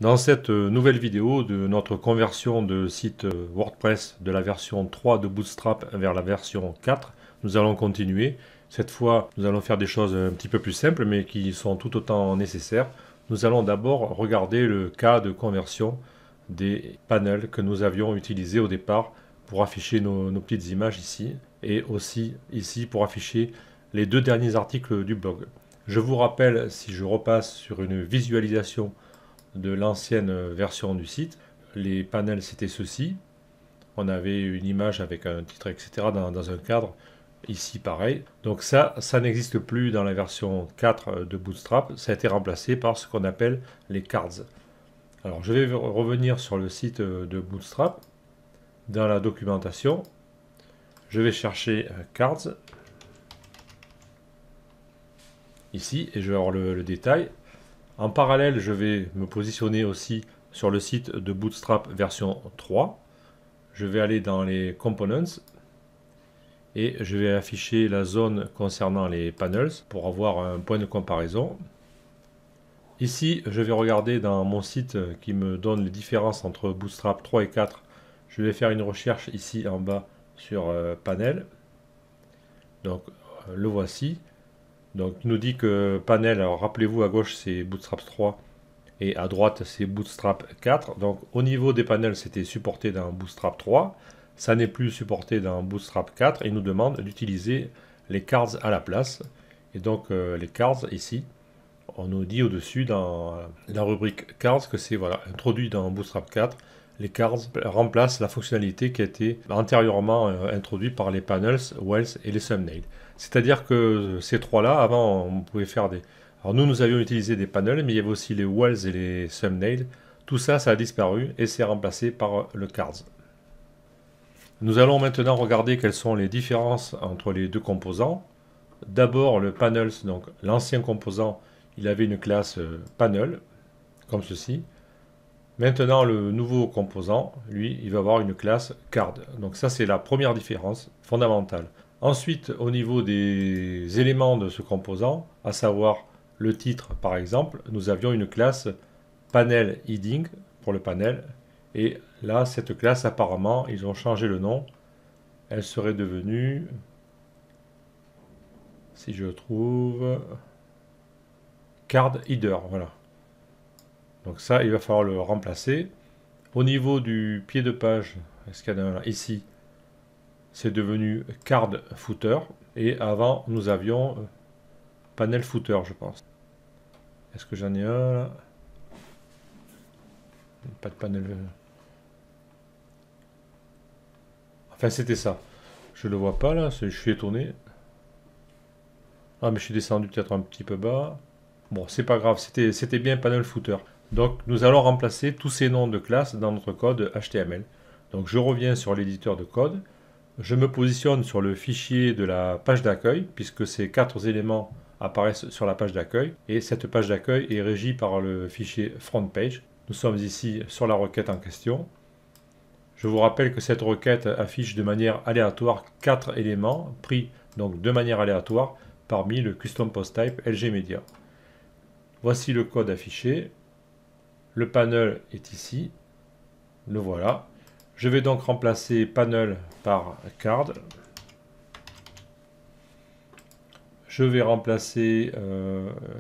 Dans cette nouvelle vidéo de notre conversion de site WordPress de la version 3 de Bootstrap vers la version 4, nous allons continuer. Cette fois, nous allons faire des choses un petit peu plus simples, mais qui sont tout autant nécessaires. Nous allons d'abord regarder le cas de conversion des panels que nous avions utilisés au départ pour afficher nos petites images ici, et aussi ici pour afficher les deux derniers articles du blog. Je vous rappelle, si je repasse sur une visualisation de l'ancienne version du site, les panels c'était ceci. On avait une image avec un titre, etc. dans un cadre. Ici pareil. Donc ça n'existe plus dans la version 4 de Bootstrap. Ça a été remplacé par ce qu'on appelle les cards. Alors je vais revenir sur le site de Bootstrap. Dans la documentation, je vais chercher cards. Ici, et je vais avoir le détail. En parallèle, je vais me positionner aussi sur le site de Bootstrap version 3. Je vais aller dans les Components et je vais afficher la zone concernant les panels pour avoir un point de comparaison. Ici, je vais regarder dans mon site qui me donne les différences entre Bootstrap 3 et 4. Je vais faire une recherche ici en bas sur panel. Donc, le voici. Donc, il nous dit que panel, alors rappelez-vous, à gauche c'est Bootstrap 3 et à droite c'est Bootstrap 4. Donc, au niveau des panels, c'était supporté dans Bootstrap 3. Ça n'est plus supporté dans Bootstrap 4 et il nous demande d'utiliser les cards à la place. Et donc, les cards ici, on nous dit au-dessus dans la rubrique cards que c'est voilà, introduit dans Bootstrap 4. Les cards remplacent la fonctionnalité qui a été antérieurement introduite par les panels, wells et les thumbnails. C'est-à-dire que ces trois-là, avant, on pouvait faire des... Alors nous avions utilisé des panels, mais il y avait aussi les wells et les thumbnails. Tout ça, ça a disparu et c'est remplacé par le cards. Nous allons maintenant regarder quelles sont les différences entre les deux composants. D'abord, le panels, donc l'ancien composant, il avait une classe panel, comme ceci. Maintenant, le nouveau composant, lui, il va avoir une classe card. Donc ça, c'est la première différence fondamentale. Ensuite, au niveau des éléments de ce composant, à savoir le titre par exemple, nous avions une classe panel heading pour le panel. Et là, cette classe, apparemment, ils ont changé le nom. Elle serait devenue, si je trouve, card header, voilà. Donc ça, il va falloir le remplacer. Au niveau du pied de page, est-ce qu'il y en a un là? Ici, c'est devenu card footer. Et avant, nous avions panel footer, je pense. Est-ce que j'en ai un là? Pas de panel. Enfin, c'était ça. Je le vois pas là, je suis étonné. Ah, mais je suis descendu peut-être un petit peu bas. Bon, c'est pas grave, c'était bien panel footer. Donc, nous allons remplacer tous ces noms de classes dans notre code HTML. Donc, je reviens sur l'éditeur de code. Je me positionne sur le fichier de la page d'accueil, puisque ces 4 éléments apparaissent sur la page d'accueil. Et cette page d'accueil est régie par le fichier front page. Nous sommes ici sur la requête en question. Je vous rappelle que cette requête affiche de manière aléatoire 4 éléments, pris donc de manière aléatoire parmi le custom post type LG Media. Voici le code affiché. Le panel est ici. Le voilà. Je vais donc remplacer panel par card. Je vais remplacer,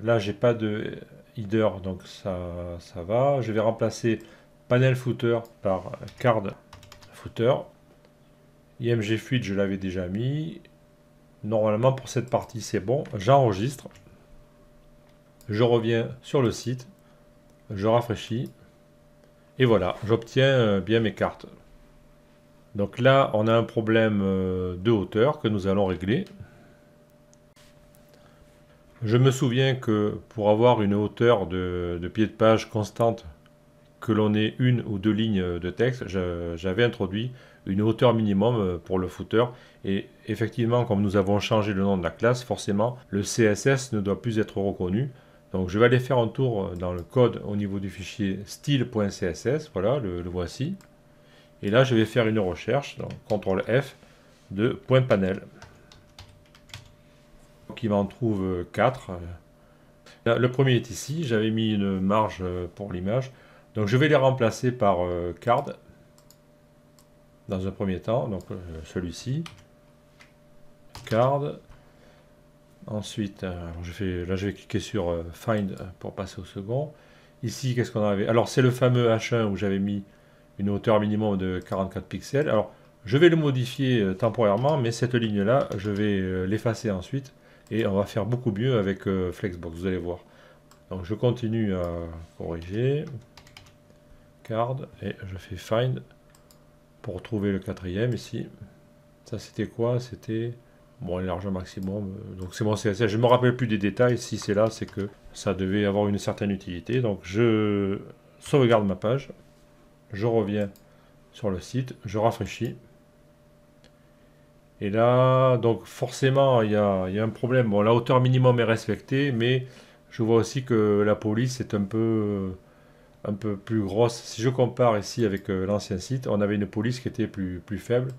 là j'ai pas de header donc ça va. Je vais remplacer panel footer par card footer. IMG Fluid je l'avais déjà mis. Normalement pour cette partie c'est bon. J'enregistre. Je reviens sur le site. Je rafraîchis. Et voilà, j'obtiens bien mes cartes. Donc là, on a un problème de hauteur que nous allons régler. Je me souviens que pour avoir une hauteur de pied de page constante, que l'on ait une ou deux lignes de texte, j'avais introduit une hauteur minimum pour le footer. Et effectivement, comme nous avons changé le nom de la classe, forcément, le CSS ne doit plus être reconnu. Donc je vais aller faire un tour dans le code au niveau du fichier style.css, voilà, le voici. Et là, je vais faire une recherche, donc CTRL F, de point panel. Donc il m'en trouve 4. Le premier est ici, j'avais mis une marge pour l'image. Donc je vais les remplacer par card dans un premier temps, donc celui-ci, card. Ensuite, là je vais cliquer sur Find pour passer au second. Ici, qu'est-ce qu'on avait? Alors c'est le fameux H1 où j'avais mis une hauteur minimum de 44 pixels. Alors je vais le modifier temporairement, mais cette ligne-là, je vais l'effacer ensuite. Et on va faire beaucoup mieux avec Flexbox, vous allez voir. Donc je continue à corriger. Card, et je fais Find pour trouver le quatrième ici. Ça c'était quoi? C'était... Bon, largeur maximum. Donc c'est mon CSS. Je ne me rappelle plus des détails. Si c'est là, c'est que ça devait avoir une certaine utilité. Donc je sauvegarde ma page. Je reviens sur le site. Je rafraîchis. Et là, donc forcément, il y a un problème. Bon, la hauteur minimum est respectée, mais je vois aussi que la police est un peu plus grosse. Si je compare ici avec l'ancien site, on avait une police qui était plus faible.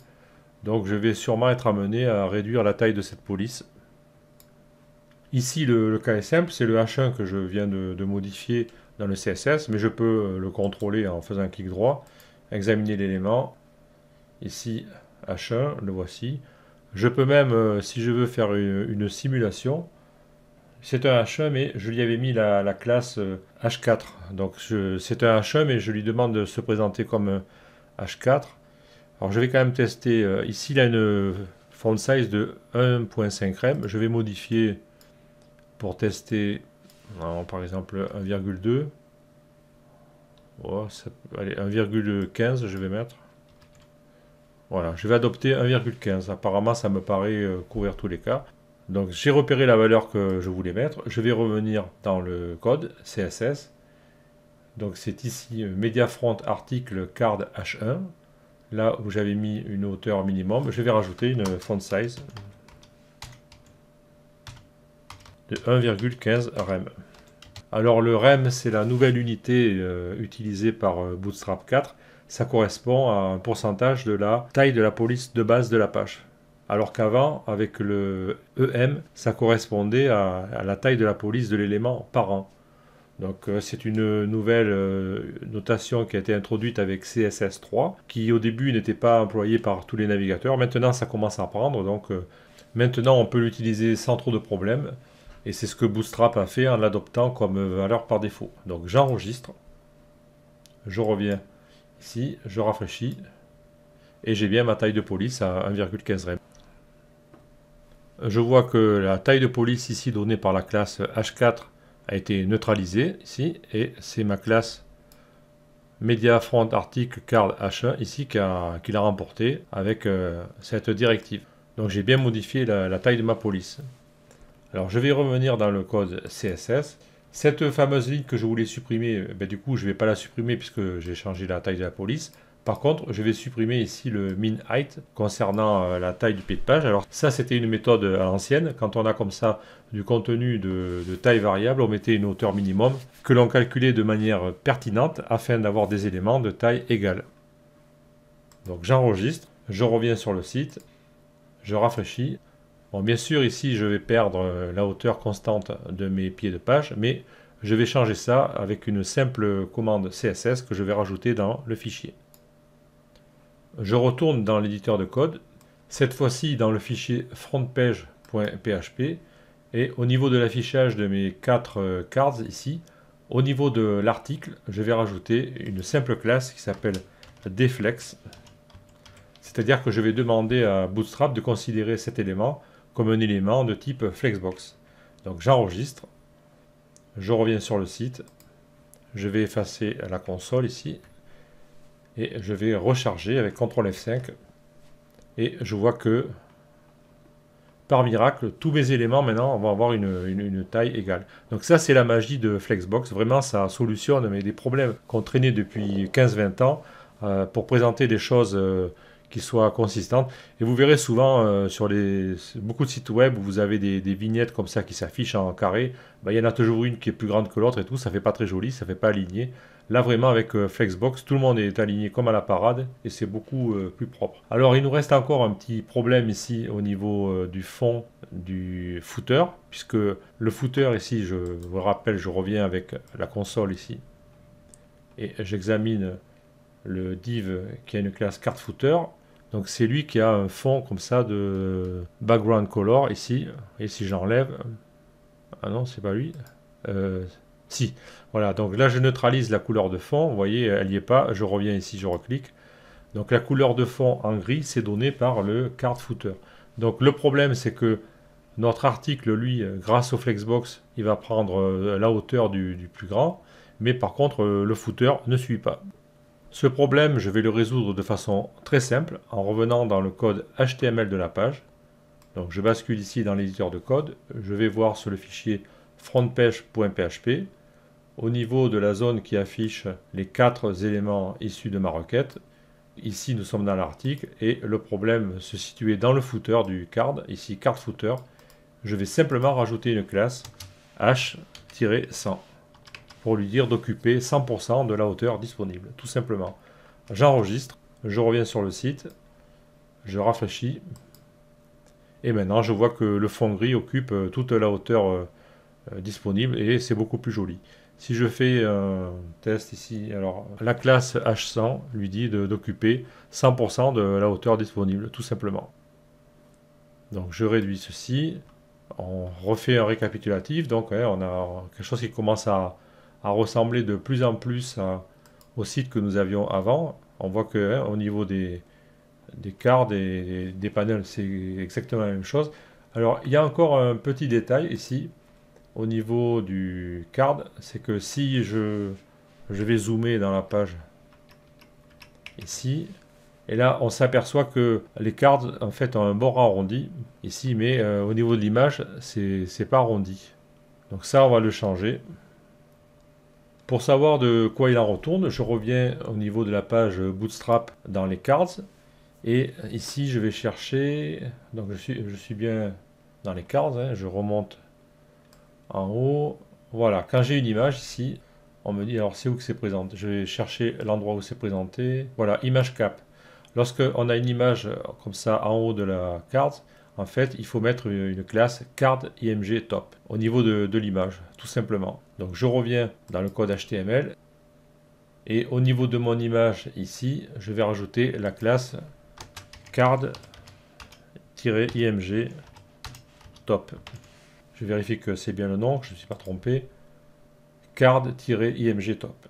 Donc je vais sûrement être amené à réduire la taille de cette police. Ici le cas est simple, c'est le H1 que je viens de modifier dans le CSS, mais je peux le contrôler en faisant un clic droit, examiner l'élément. Ici H1, le voici. Je peux même, si je veux faire une simulation, c'est un H1 mais je lui avais mis la classe H4. Donc c'est un H1 mais je lui demande de se présenter comme H4. Alors je vais quand même tester, ici il a une font size de 1.5 rem, je vais modifier pour tester, par exemple 1,2, oh, allez 1,15 je vais mettre, voilà, je vais adopter 1,15, apparemment ça me paraît couvrir tous les cas. Donc j'ai repéré la valeur que je voulais mettre, je vais revenir dans le code CSS, donc c'est ici MediaFront article card H1, là où j'avais mis une hauteur minimum, je vais rajouter une font size de 1,15 rem. Alors le rem, c'est la nouvelle unité utilisée par Bootstrap 4. Ça correspond à un pourcentage de la taille de la police de base de la page. Alors qu'avant, avec le EM, ça correspondait à la taille de la police de l'élément par an. Donc c'est une nouvelle notation qui a été introduite avec CSS3, qui au début n'était pas employée par tous les navigateurs. Maintenant ça commence à prendre, donc maintenant on peut l'utiliser sans trop de problèmes. Et c'est ce que Bootstrap a fait en l'adoptant comme valeur par défaut. Donc j'enregistre, je reviens ici, je rafraîchis, et j'ai bien ma taille de police à 1,15 rem. Je vois que la taille de police ici donnée par la classe H4 a été neutralisée ici, et c'est ma classe MediaFront article card H1 ici qui l'a remporté avec cette directive. Donc j'ai bien modifié la taille de ma police. Alors je vais revenir dans le code CSS. Cette fameuse ligne que je voulais supprimer, du coup je ne vais pas la supprimer puisque j'ai changé la taille de la police. Par contre, je vais supprimer ici le min height concernant la taille du pied de page. Alors ça, c'était une méthode à l'ancienne. Quand on a comme ça du contenu de taille variable, on mettait une hauteur minimum que l'on calculait de manière pertinente afin d'avoir des éléments de taille égale. Donc j'enregistre, je reviens sur le site, je rafraîchis. Bon, bien sûr, ici, je vais perdre la hauteur constante de mes pieds de page, mais je vais changer ça avec une simple commande CSS que je vais rajouter dans le fichier. Je retourne dans l'éditeur de code, cette fois-ci dans le fichier frontpage.php, et au niveau de l'affichage de mes 4 cards ici, au niveau de l'article, je vais rajouter une simple classe qui s'appelle deflex, c'est-à-dire que je vais demander à Bootstrap de considérer cet élément comme un élément de type Flexbox. Donc j'enregistre, je reviens sur le site, je vais effacer la console ici, et je vais recharger avec CTRL F5, et je vois que, par miracle, tous mes éléments maintenant vont avoir une taille égale. Donc ça c'est la magie de Flexbox, vraiment ça solutionne des problèmes qu'on traînait depuis 15-20 ans pour présenter des choses qui soient consistantes. Et vous verrez souvent sur beaucoup de sites web où vous avez des vignettes comme ça qui s'affichent en carré, il y en a toujours une qui est plus grande que l'autre et tout, ça fait pas très joli, ça fait pas aligné. Là vraiment avec Flexbox, tout le monde est aligné comme à la parade et c'est beaucoup plus propre. Alors il nous reste encore un petit problème ici au niveau du fond du footer, puisque le footer ici, je vous rappelle, je reviens avec la console ici. et j'examine le div qui a une classe card footer. Donc c'est lui qui a un fond comme ça de background color ici. Et si j'enlève, ah non, c'est pas lui. Si, voilà. Donc là, je neutralise la couleur de fond. Vous voyez, elle n'y est pas. Je reviens ici, je reclique. Donc la couleur de fond en gris, c'est donné par le card footer. Donc le problème, c'est que notre article, lui, grâce au Flexbox, il va prendre la hauteur du plus grand. Mais par contre, le footer ne suit pas. Ce problème, je vais le résoudre de façon très simple en revenant dans le code HTML de la page. Donc je bascule ici dans l'éditeur de code. Je vais voir sur le fichier frontpage.php. Au niveau de la zone qui affiche les 4 éléments issus de ma requête, ici nous sommes dans l'article et le problème se situait dans le footer du card, ici card footer. Je vais simplement rajouter une classe h-100 pour lui dire d'occuper 100% de la hauteur disponible, tout simplement. J'enregistre, je reviens sur le site, je rafraîchis et maintenant je vois que le fond gris occupe toute la hauteur disponible et c'est beaucoup plus joli. Si je fais un test ici, alors la classe H100 lui dit d'occuper 100% de la hauteur disponible, tout simplement. Donc je réduis ceci, on refait un récapitulatif, donc on a quelque chose qui commence à ressembler de plus en plus au site que nous avions avant. On voit que au niveau des cards et des panels, c'est exactement la même chose. Alors il y a encore un petit détail ici. Au niveau du card, c'est que si je vais zoomer dans la page ici, et là on s'aperçoit que les cards en fait ont un bord arrondi ici, mais au niveau de l'image, c'est pas arrondi. Donc ça, on va le changer. Pour savoir de quoi il en retourne, je reviens au niveau de la page Bootstrap dans les cards, et ici je vais chercher, donc je suis bien dans les cards, hein, je remonte en haut, voilà, quand j'ai une image ici, on me dit alors c'est où que c'est présenté. Je vais chercher l'endroit où c'est présenté. Voilà, image cap. Lorsque on a une image comme ça en haut de la carte, en fait, il faut mettre une classe card img top au niveau de l'image, tout simplement. Donc je reviens dans le code HTML et au niveau de mon image ici, je vais rajouter la classe card-img top. Je vérifie que c'est bien le nom, que je ne me suis pas trompé. Card-img top.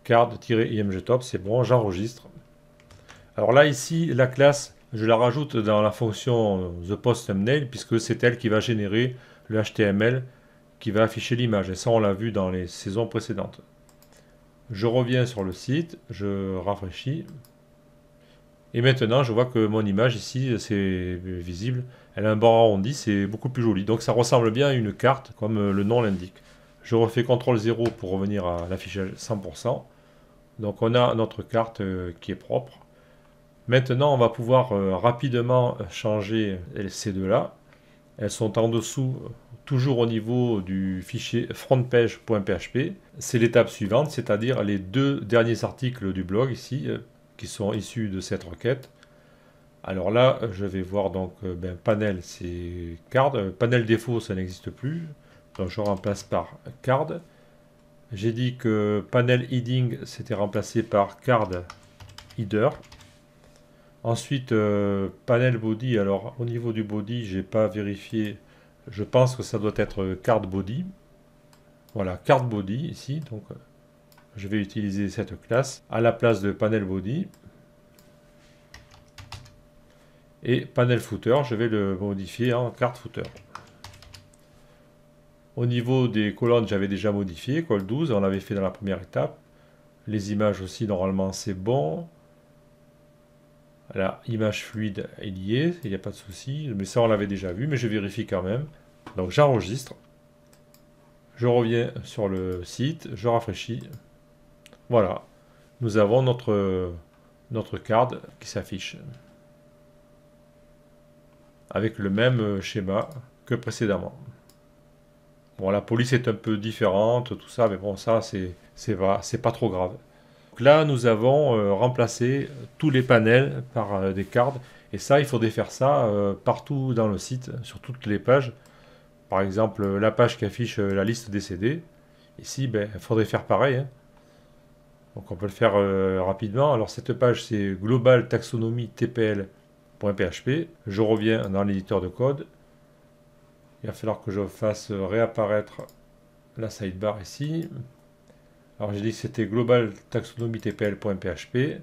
Card-img top, c'est bon, j'enregistre. Alors là, ici, la classe, je la rajoute dans la fonction ThePostThumbnail, puisque c'est elle qui va générer le HTML qui va afficher l'image. Et ça, on l'a vu dans les saisons précédentes. Je reviens sur le site, je rafraîchis. Et maintenant, je vois que mon image ici, c'est visible. Elle a un bord arrondi, c'est beaucoup plus joli. Donc ça ressemble bien à une carte, comme le nom l'indique. Je refais CTRL 0 pour revenir à l'affichage 100%. Donc on a notre carte qui est propre. Maintenant, on va pouvoir rapidement changer ces deux-là. Elles sont en dessous, toujours au niveau du fichier frontpage.php. C'est l'étape suivante, c'est-à-dire les 2 derniers articles du blog ici, qui sont issus de cette requête. Alors là, je vais voir donc panel, c'est card. Panel défaut, ça n'existe plus. Donc je remplace par card. J'ai dit que panel heading, c'était remplacé par card header. Ensuite, panel body. Alors au niveau du body, j'ai pas vérifié. Je pense que ça doit être card body. Voilà, card body ici. Donc je vais utiliser cette classe à la place de panel body. Et panel footer, je vais le modifier en card footer. Au niveau des colonnes, j'avais déjà modifié, col 12, on l'avait fait dans la première étape. Les images aussi, normalement, c'est bon. La image fluide est liée, il n'y a pas de souci. Mais ça, on l'avait déjà vu, mais je vérifie quand même. Donc j'enregistre. Je reviens sur le site, je rafraîchis. Voilà, nous avons notre card qui s'affiche avec le même schéma que précédemment. Bon, la police est un peu différente, tout ça, mais bon, ça, c'est pas trop grave. Donc là, nous avons remplacé tous les panels par des cards, et ça, il faudrait faire ça partout dans le site, sur toutes les pages. Par exemple, la page qui affiche la liste des CD. Ici, il faudrait faire pareil, hein. Donc on peut le faire rapidement. Alors cette page c'est global taxonomie tpl.php. Je reviens dans l'éditeur de code. Il va falloir que je fasse réapparaître la sidebar ici. Alors j'ai dit que c'était global taxonomie tpl.php.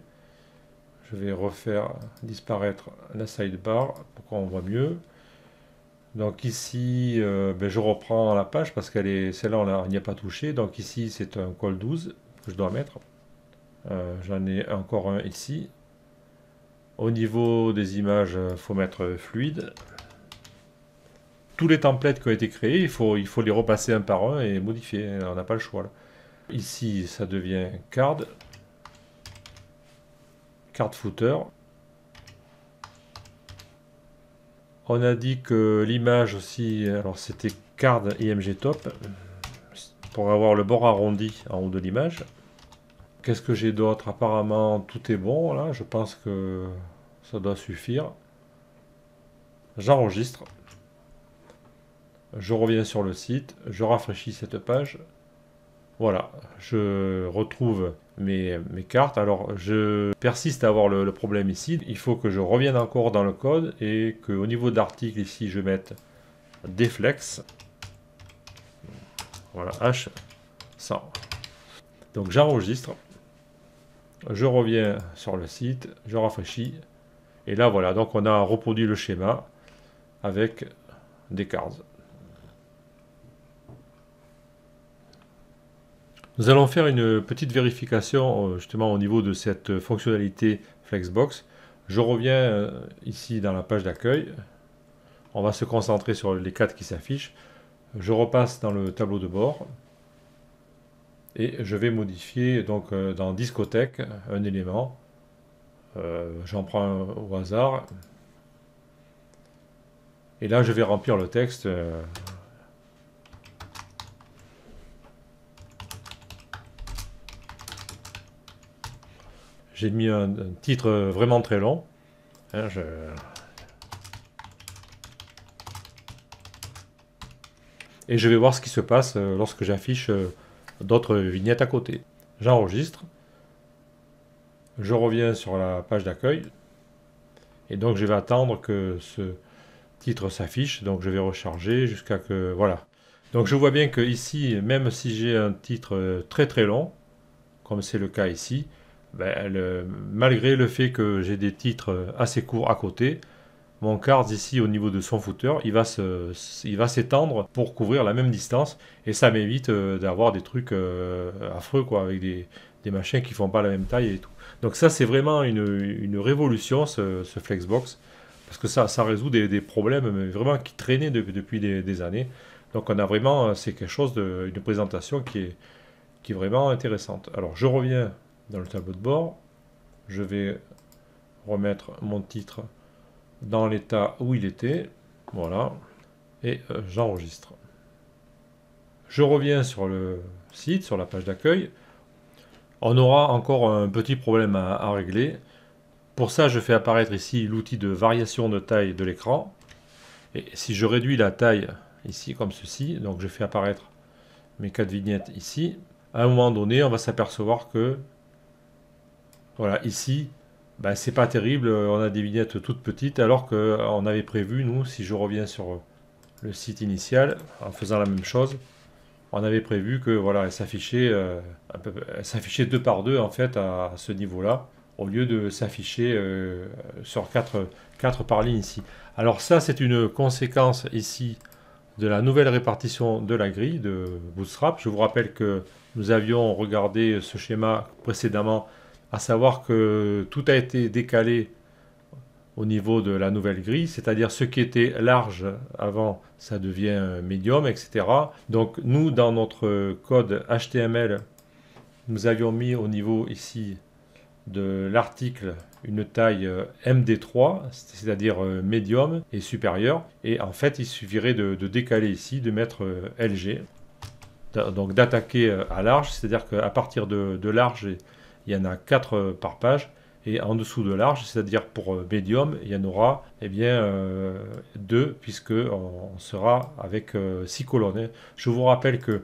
Je vais refaire disparaître la sidebar pour qu'on voit mieux. Donc ici, je reprends la page parce qu'elle est, celle-là on n'y a pas touché. Donc ici c'est un col 12 que je dois mettre. J'en ai encore un ici. Au niveau des images, il faut mettre fluide. Tous les templates qui ont été créés, il faut les repasser un par un et modifier. On n'a pas le choix là. Ici, ça devient card footer. On a dit que l'image aussi, alors c'était card img top pour avoir le bord arrondi en haut de l'image. Qu'est-ce que j'ai d'autre? Apparemment tout est bon là, je pense que ça doit suffire. J'enregistre. Je reviens sur le site, je rafraîchis cette page. Voilà, je retrouve mes cartes. Alors, je persiste à avoir le problème ici. Il faut que je revienne encore dans le code et qu'au niveau d'article ici, je mette deflex. Voilà, H100. Donc, j'enregistre. Je reviens sur le site, je rafraîchis. Et là, voilà, donc on a reproduit le schéma avec des cards. Nous allons faire une petite vérification justement au niveau de cette fonctionnalité Flexbox. Je reviens ici dans la page d'accueil. On va se concentrer sur les 4 qui s'affichent. Je repasse dans le tableau de bord. Et je vais modifier donc dans discothèque un élément. J'en prends un au hasard. Et là je vais remplir le texte. J'ai mis un titre vraiment très long. Hein, Et je vais voir ce qui se passe lorsque j'affiche d'autres vignettes à côté. J'enregistre. Je reviens sur la page d'accueil. Et donc je vais attendre que ce titre s'affiche. Donc je vais recharger jusqu'à que... Voilà. Donc je vois bien que ici, même si j'ai un titre très très long, comme c'est le cas ici, malgré le fait que j'ai des titres assez courts à côté, mon card ici au niveau de son footer, il va s'étendre pour couvrir la même distance et ça m'évite d'avoir des trucs affreux quoi, avec des machins qui font pas la même taille et tout. Donc ça c'est vraiment une révolution ce Flexbox parce que ça résout des problèmes mais vraiment qui traînaient depuis des années. Donc on a vraiment, c'est quelque chose une présentation qui est vraiment intéressante. Alors je reviens dans le tableau de bord, je vais remettre mon titre dans l'état où il était, voilà, et j'enregistre. Je reviens sur le site, sur la page d'accueil. On aura encore un petit problème à régler. Pour ça, je fais apparaître ici l'outil de variation de taille de l'écran. Et si je réduis la taille ici, comme ceci, donc je fais apparaître mes 4 vignettes ici, à un moment donné, on va s'apercevoir que voilà, ici, c'est pas terrible, on a des vignettes toutes petites, alors qu'on avait prévu, nous, si je reviens sur le site initial, en faisant la même chose, on avait prévu que voilà, elle s'affichait 2 par 2 en fait à ce niveau-là, au lieu de s'afficher sur 4 par ligne ici. Alors ça, c'est une conséquence ici de la nouvelle répartition de la grille de Bootstrap. Je vous rappelle que nous avions regardé ce schéma précédemment, à savoir que tout a été décalé au niveau de la nouvelle grille, c'est-à-dire ce qui était large avant, ça devient médium, etc. Donc nous, dans notre code HTML, nous avions mis au niveau ici de l'article une taille MD3, c'est-à-dire médium et supérieur. Et en fait, il suffirait de décaler ici, de mettre LG, donc d'attaquer à large, c'est-à-dire qu'à partir de large, il y en a 4 par page, Et en dessous de large, c'est-à-dire pour médium, il y en aura eh bien, 2, puisque on sera avec 6 colonnes. Hein. Je vous rappelle que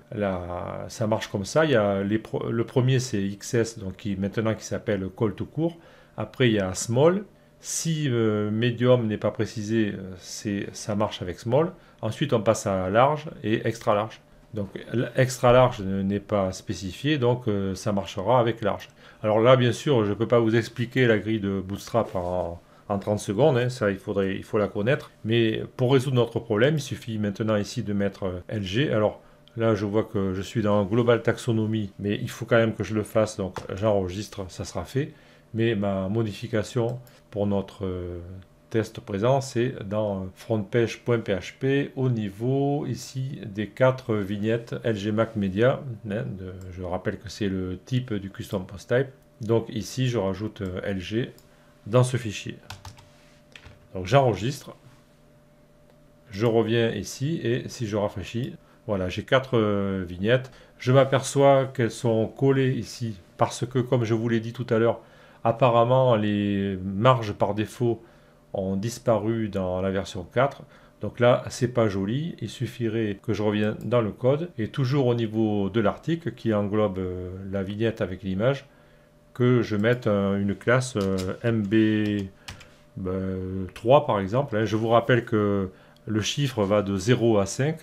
ça marche comme ça. Il y a le premier, c'est XS, donc maintenant qui s'appelle col tout court. Après, il y a small. Si medium n'est pas précisé, ça marche avec small. Ensuite, on passe à large et extra large. Donc, extra large n'est pas spécifié, donc ça marchera avec large. Alors là, bien sûr, je ne peux pas vous expliquer la grille de Bootstrap en 30 secondes, hein, ça il faut la connaître. Mais pour résoudre notre problème, il suffit maintenant ici de mettre LG. Alors là, je vois que je suis dans Global Taxonomy, mais il faut quand même que je le fasse, donc j'enregistre, ça sera fait. Mais ma modification pour notre test présent, c'est dans frontpage.php au niveau ici des 4 vignettes LG Mac Media. Hein, je rappelle que c'est le type du custom post type. Donc ici, je rajoute LG dans ce fichier. Donc j'enregistre. Je reviens ici et si je rafraîchis, voilà, j'ai 4 vignettes. Je m'aperçois qu'elles sont collées ici parce que, comme je vous l'ai dit tout à l'heure, apparemment les marges par défaut ont disparu dans la version 4. Donc là, c'est pas joli. Il suffirait que je revienne dans le code et toujours au niveau de l'article qui englobe la vignette avec l'image, que je mette une classe MB3 par exemple. Je vous rappelle que le chiffre va de 0 à 5.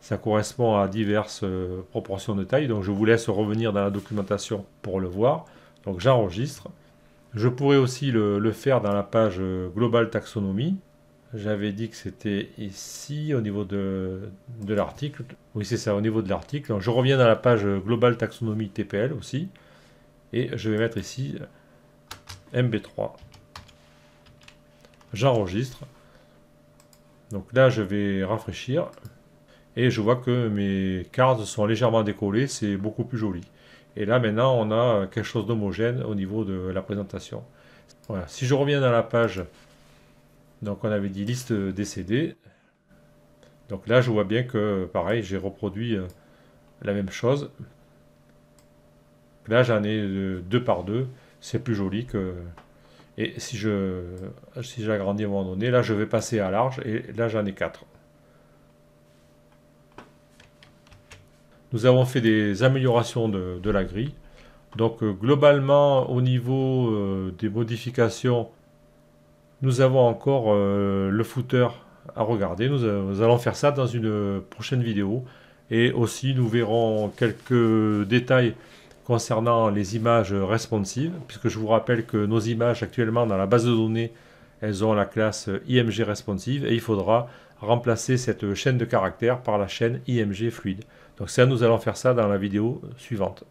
Ça correspond à diverses proportions de taille. Donc je vous laisse revenir dans la documentation pour le voir. Donc j'enregistre. Je pourrais aussi le faire dans la page Global Taxonomy. J'avais dit que c'était ici au niveau de l'article. Oui, c'est ça, au niveau de l'article. Je reviens dans la page Global Taxonomy TPL aussi. Et je vais mettre ici MB3. J'enregistre. Donc là, je vais rafraîchir. Et je vois que mes cartes sont légèrement décollées. C'est beaucoup plus joli. Et là, maintenant, on a quelque chose d'homogène au niveau de la présentation. Voilà. Si je reviens dans la page, donc on avait dit liste des CD. Donc là, je vois bien que, pareil, j'ai reproduit la même chose. Là, j'en ai 2 par 2. C'est plus joli que... Et si j'agrandis à un moment donné, là, je vais passer à large. Et là, j'en ai 4. Nous avons fait des améliorations de la grille. Donc globalement, au niveau des modifications, nous avons encore le footer à regarder. Nous allons faire ça dans une prochaine vidéo. Et aussi, nous verrons quelques détails concernant les images responsives, puisque je vous rappelle que nos images actuellement dans la base de données, elles ont la classe IMG responsive, et il faudra remplacer cette chaîne de caractères par la chaîne IMG fluide. Donc ça, nous allons faire ça dans la vidéo suivante.